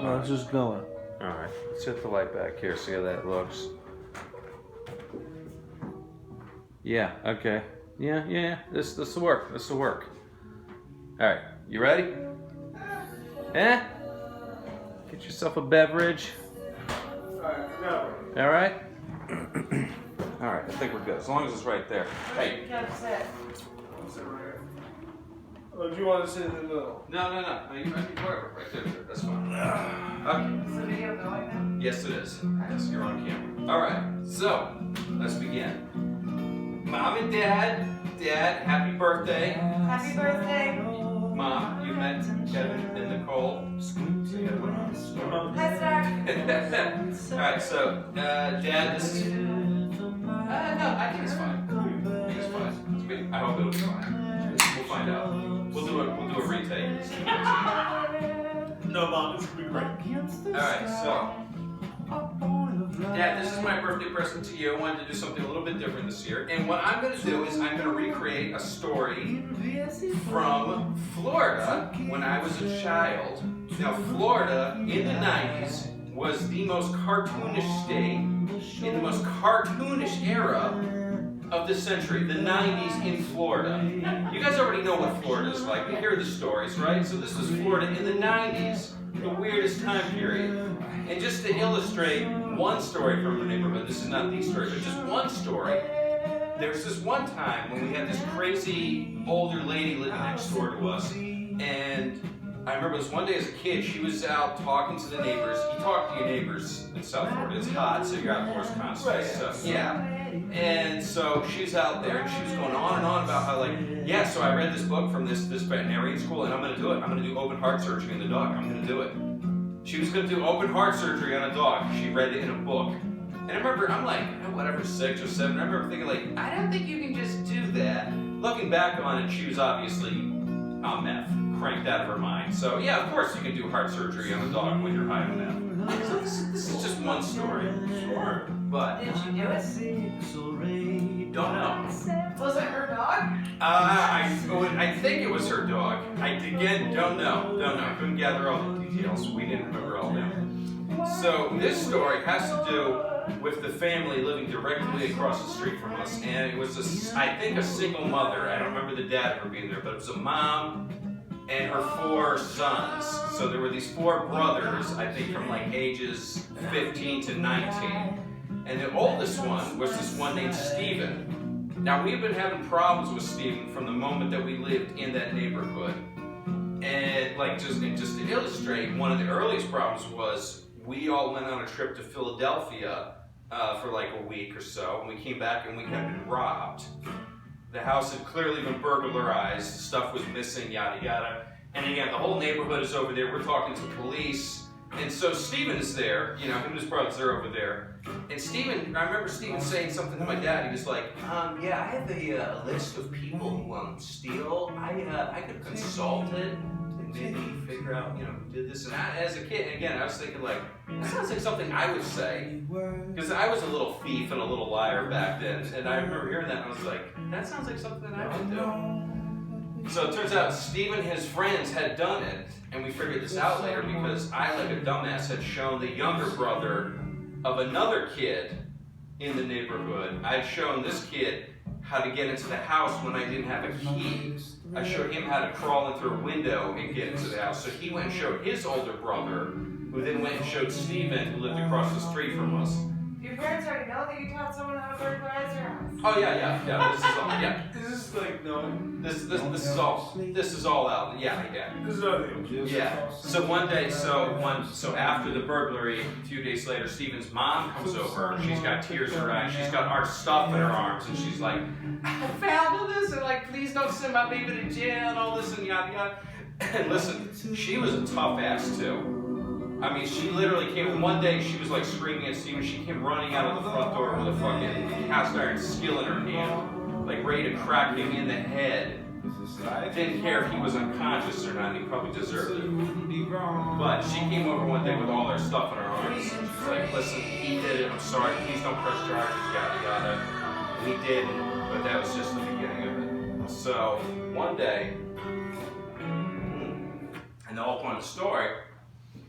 No, it's just going. Alright, let's hit the light back here, see how that looks. Yeah, okay. Yeah, this will work, Alright, you ready? Eh? Get yourself a beverage. Alright? Alright, I think we're good, as long as it's right there. Hey. Oh, do you want to sit in the middle? No. Wherever, right there, that's fine. Okay. Is the video going now? Yes, it is. Yes, you're on camera. All right, so let's begin. Mom and Dad, happy birthday. Happy birthday. Mom, you met Kevin and Nicole. Hi, Star. All right, so Dad, this is. No, I think it's fine. I hope it'll be fine. We'll find out. We'll do a retake. No, Mom, this will be great. Alright, so Dad, this is my birthday present to you. I wanted to do something a little bit different this year. And what I'm going to do is I'm going to recreate a story from Florida when I was a child. Now, Florida in the 90s was the most cartoonish state in the most cartoonish era of the century, the 90s in Florida. You guys already know what Florida is like. You hear the stories, right? So this was Florida in the 90s, the weirdest time period. And just to illustrate one story from the neighborhood, this is not the story, but just one story. There's this one time when we had this crazy older lady living next door to us, and I remember this one day as a kid, she was out talking to the neighbors. You talk to your neighbors in South Florida, it's hot, so you're outdoors constantly. So, yeah. And so she's out there and she was going on and on about how, like, yeah, so I read this book from this veterinarian school and I'm going to do it. I'm going to do open heart surgery on the dog. I'm going to do it. She was going to do open heart surgery on a dog. She read it in a book. And I remember, I'm like, whatever, 6 or 7. I remember thinking, like, I don't think you can just do that. Looking back on it, she was obviously on meth, cranked out of her mind. So, yeah, of course you can do heart surgery on a dog when you're high on meth. So this is just one story. Sure. But Did you do it? don't know. Was it her dog? I think it was her dog. I again don't know. Couldn't gather all the details. We didn't remember all of them. So this story has to do with the family living directly across the street from us, and it was I think a single mother. I don't remember the dad ever being there, but it was a mom and her 4 sons. So there were these 4 brothers, I think from like ages 15 to 19. And the oldest one was this one named Stephen. Now, we've been having problems with Stephen from the moment that we lived in that neighborhood. And like just to illustrate, one of the earliest problems was we all went on a trip to Philadelphia for like a week or so, and we came back and we had been robbed. The house had clearly been burglarized, stuff was missing, yada yada. And again, the whole neighborhood is over there. We're talking to police. And so Stephen is there, him and his brothers are over there. And Stephen, I remember Stephen saying something to my dad. He was like, yeah, I have a list of people who steal. I could consult it and maybe figure out, who did this. And as a kid, and again, I was thinking like, that sounds like something I would say. Because I was a little thief and a little liar back then. And I remember hearing that and I was like, that sounds like something I would do. So it turns out Steve and his friends had done it, and we figured this out later because I, like a dumbass, had shown the younger brother of another kid in the neighborhood. I'd shown this kid how to get into the house when I didn't have a key. I showed him how to crawl in through a window and get into the house. So he went and showed his older brother, who then went and showed Stephen, who lived across the street from us. Your parents already know that you taught someone how to burglarize your house. Oh yeah. This is all. Yeah. Is this like no? This is all out. Yeah. This is other. Yeah. So one day, so after the burglary, a few days later, Stephen's mom comes over. She's got tears in her eyes. She's got our stuff in her arms, and she's like, "I found all this, and like, please don't send my baby to jail and all this and yada yada." And listen, she was a tough ass too. I mean, she literally came, one day she was like screaming at Stephen, she came running out of the front door with a fucking cast iron skill in her hand, like ready to crack him in the head. I didn't care if he was unconscious or not, he probably deserved it. But she came over one day with all her stuff in her arms, and she was like, listen, he did it, I'm sorry, please don't press charges, yada yada. We didn't, but that was just the beginning of it. So, one day, and the whole point of the story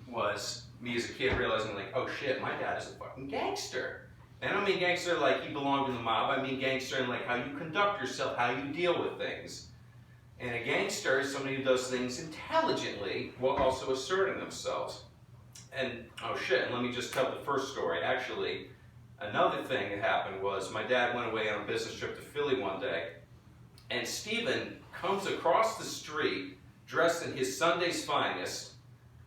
was he as a kid realizing like, oh shit, my dad is a fucking gangster. And I don't mean gangster like he belonged in the mob, I mean gangster in like how you conduct yourself, how you deal with things. And a gangster is somebody who does things intelligently while also asserting themselves. And, oh shit, and let me just tell the first story. Actually, another thing that happened was my dad went away on a business trip to Philly one day, and Steven comes across the street dressed in his Sunday's finest,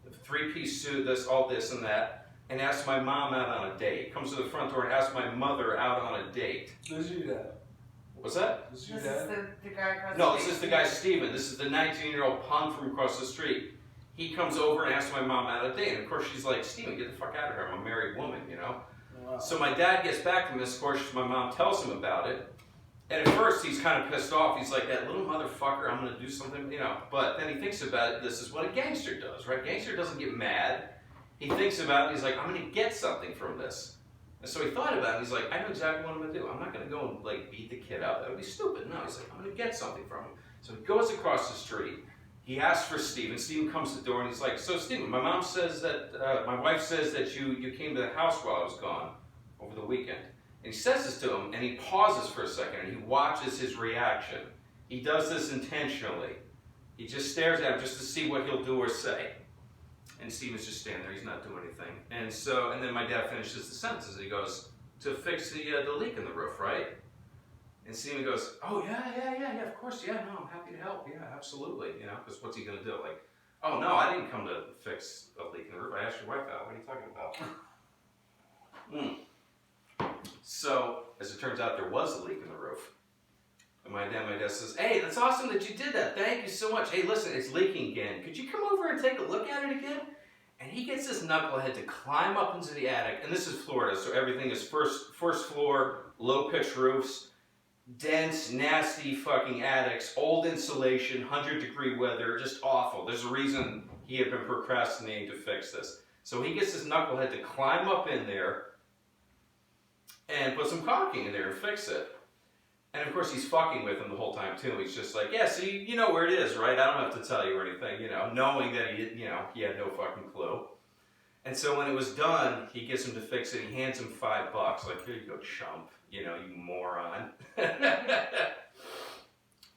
a three-piece suit, all this and that, and asks my mom out on a date. Comes to the front door and asks my mother out on a date. This is your dad. What's that? This is This your is dad. the guy across No, the this street. is the guy Steven. This is the 19-year-old punk from across the street. He comes over and asks my mom out on a date. And of course she's like, Steven, get the fuck out of here. I'm a married woman, you know? Wow. So my dad gets back from this, of course my mom tells him about it. And at first he's kind of pissed off. He's like, that little motherfucker, I'm gonna do something, you know. But then he thinks about it, this is what a gangster does, right? Gangster doesn't get mad. He thinks about it, he's like, I'm gonna get something from this. And so he thought about it, he's like, I know exactly what I'm gonna do. I'm not gonna go and like beat the kid up, that would be stupid. No, he's like, I'm gonna get something from him. So he goes across the street, he asks for Steven. Steven comes to the door and he's like, so Steven, my mom says that, my wife says that you came to the house while I was gone over the weekend. And he says this to him, and he pauses for a second, and he watches his reaction. He does this intentionally. He just stares at him just to see what he'll do or say. And Steven's just standing there, he's not doing anything. And then my dad finishes the sentences, and he goes, to fix the leak in the roof, right? And Steven goes, oh yeah, of course, yeah, no, I'm happy to help, yeah, absolutely, you know, because what's he gonna do? Like, oh no, I didn't come to fix a leak in the roof, I asked your wife out, what are you talking about? So, as it turns out, there was a leak in the roof. And my dad says, hey, that's awesome that you did that. Thank you so much. Hey, listen, it's leaking again. Could you come over and take a look at it again? And he gets this knucklehead to climb up into the attic. And this is Florida, so everything is first floor, low-pitched roofs, dense, nasty fucking attics, old insulation, 100-degree weather, just awful. There's a reason he had been procrastinating to fix this. So he gets this knucklehead to climb up in there and put some caulking in there and fix it. And of course he's fucking with him the whole time too. He's just like, yeah, so you know where it is, right? I don't have to tell you or anything, you know, knowing that he had no fucking clue. And so when it was done, he gets him to fix it. He hands him $5, like, here you go, chump, you know, you moron.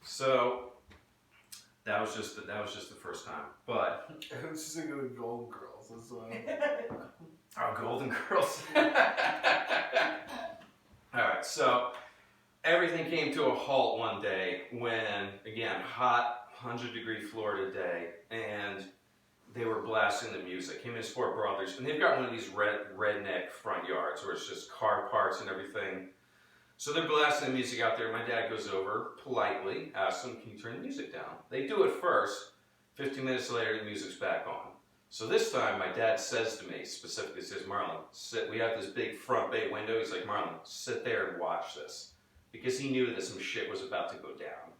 So that was just the first time. But I was just thinking of Golden Girls. That's why. oh, Golden Girls. All right, so everything came to a halt one day when, again, hot 100-degree Florida day, and they were blasting the music. Him and his 4 brothers, and they've got one of these redneck front yards where it's just car parts and everything. So they're blasting the music out there. My dad goes over, politely asks them, can you turn the music down? They do it first. 15 minutes later, the music's back on. So this time, my dad says to me, specifically says, Marlon, sit. We have this big front bay window. He's like, Marlon, sit there and watch this. Because he knew that some shit was about to go down.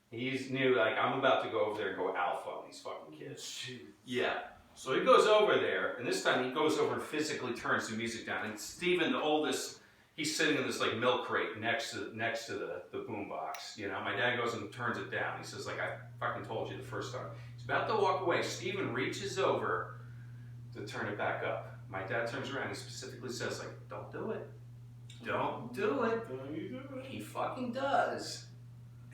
He knew, like, I'm about to go over there and go alpha on these fucking kids. Jeez. Yeah. So he goes over there, and this time he goes over and physically turns the music down. And Steven, the oldest, he's sitting in this, like, milk crate next to the boom box. You know, my dad goes and turns it down. He says, like, I fucking told you the first time. He's about to walk away. Steven reaches over to turn it back up. My dad turns around. He specifically says, like, don't do it. Don't do it. Don't you do it? He fucking does.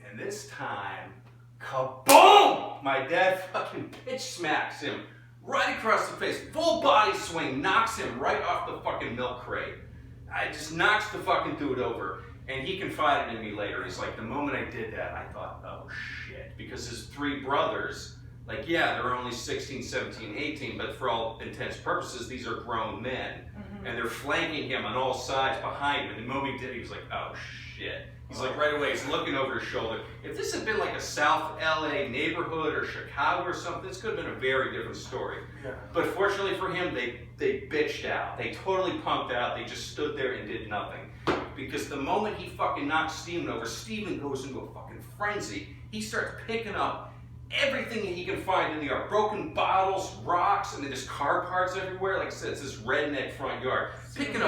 And this time, kaboom! My dad fucking pitch smacks him right across the face. Full body swing, knocks him right off the fucking milk crate. I just knocks the fucking dude over. And he confided in me later. He's like, the moment I did that, I thought, oh shit. Because his 3 brothers, like, yeah, they're only 16, 17, 18, but for all intents and purposes, these are grown men. And they're flanking him on all sides behind him. And the moment he did, he was like, oh shit. He's like, right away, he's looking over his shoulder. If this had been like a South LA neighborhood or Chicago or something, this could have been a very different story. Yeah. But fortunately for him, they bitched out. They totally punked out. They just stood there and did nothing. Because the moment he fucking knocks Steven over, Steven goes into a fucking frenzy. He starts picking up everything that he can find in the yard. Broken bottles, rocks, and then just car parts everywhere. Like I said, it's this redneck front yard. Picking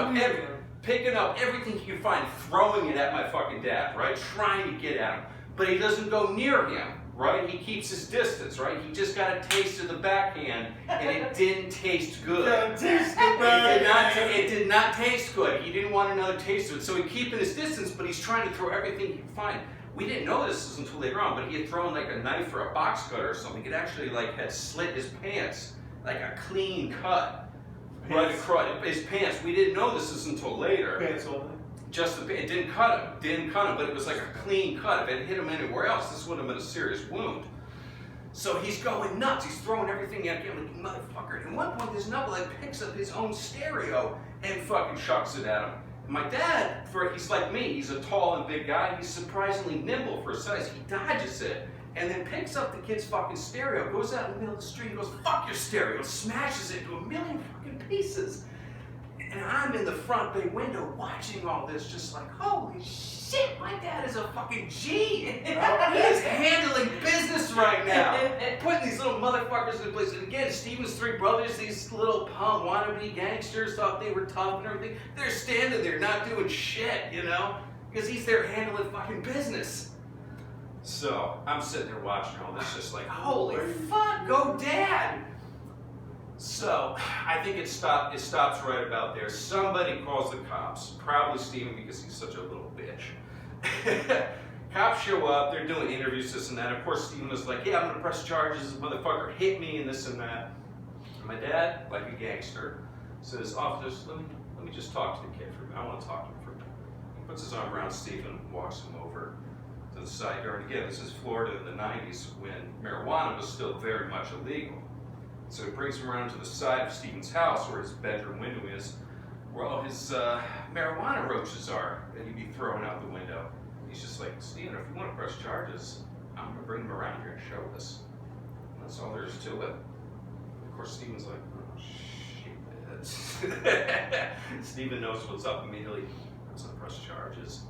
up everything he can find, throwing it at my fucking dad, right? Trying to get at him. But he doesn't go near him, right? He keeps his distance, right? He just got a taste of the backhand, and it didn't taste good. It did not taste good. He didn't want another taste of it, so he's keeping his distance, but he's trying to throw everything he can find. We didn't know this until later on, but he had thrown like a knife or a box cutter or something. It actually like had slit his pants, like a clean cut right across his pants. We didn't know this until later. Pants only. Just the, it didn't cut him, but it was like a clean cut. If it hit him anywhere else, this would have been a serious wound. So he's going nuts. He's throwing everything at him, like, motherfucker. And at one point, this knucklehead picks up his own stereo and fucking chucks it at him. And my dad, he's like me. He's a tall and big guy. He's surprisingly nimble for his size. He dodges it and then picks up the kid's fucking stereo, goes out in the middle of the street, and goes, "Fuck your stereo," and smashes it into a million fucking pieces. And I'm in the front bay window watching all this, just like, holy shit, my dad is a fucking G. He is handling business right now. Putting these little motherfuckers in place. And again, Steven's three brothers, these little punk wannabe gangsters, thought they were tough and everything. They're standing there not doing shit, you know? Because he's there handling fucking business. So I'm sitting there watching all this, just like, holy fuck, go dad. So, I think it stops right about there. Somebody calls the cops, probably Steven because he's such a little bitch. Cops show up, they're doing interviews, this and that. Of course, Steven was like, yeah, I'm gonna press charges, this motherfucker hit me and this and that. And my dad, like a gangster, says, officers, let me just talk to the kid for a minute. I wanna talk to him for a minute. He puts his arm around Steven, walks him over to the side yard. Again, this is Florida in the 90s when marijuana was still very much illegal. So he brings him around to the side of Steven's house where his bedroom window is, where all his marijuana roaches are that he'd be throwing out the window. He's just like, Steven, if you want to press charges, I'm going to bring them around here and show us. And that's all there is to it. Of course, Steven's like, oh, shit. Steven knows what's up immediately. Doesn't press charges.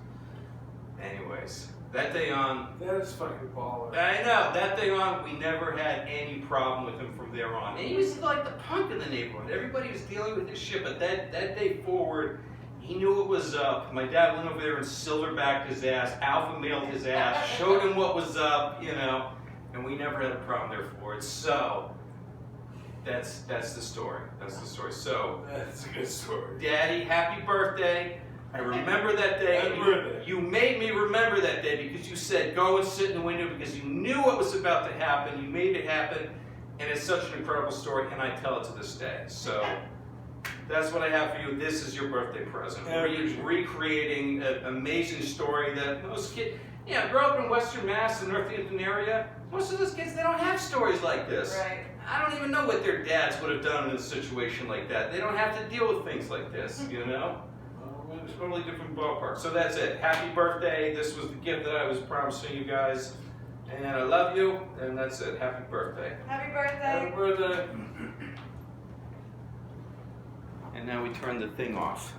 Anyways. That day on, That is fucking baller. I know, that day on, we never had any problem with him from there on. And he was like the punk in the neighborhood. Everybody was dealing with his shit, but that day forward, he knew what was up. My dad went over there and silverbacked his ass, alpha mailed his ass, showed him what was up, you know, and we never had a problem there for it. So, that's the story. That's the story. So, That's a good story. Daddy, happy birthday. I remember that day. Happy birthday. You made me remember that day because you said go and sit in the window because you knew what was about to happen. You made it happen, and it's such an incredible story, and I tell it to this day. So that's what I have for you. This is your birthday present. Recreating an amazing story that most kids, grow up in Western Mass and Northampton area. Most of those kids, they don't have stories like this. Right. I don't even know what their dads would have done in a situation like that. They don't have to deal with things like this, you know? It's a totally different ballpark. So that's it. Happy birthday. This was the gift that I was promising you guys. And I love you. And that's it. Happy birthday. Happy birthday. Happy birthday. And now we turn the thing off.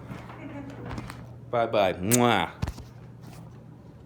Bye-bye. Mwah.